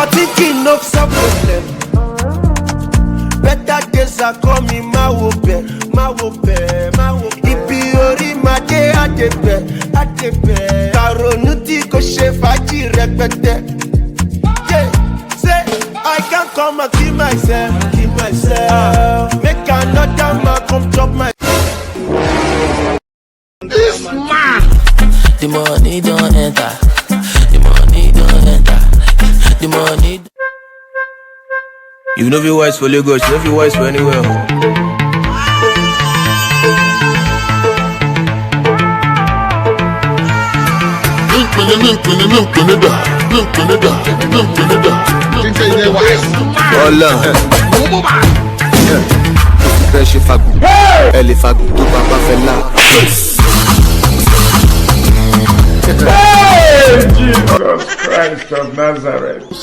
Overthinking no solve problem. Better days are coming, my wobe. Ibi ori ma de adebe. Karonuti ko she faji repete. Yeah, say I can't come and kill myself. Make another man come chop my. This man. The money don't enter. The money don't enter. The money. You know if you wise for Lagos, you know if you wise for anywhere. Jesus Christ of Nazareth.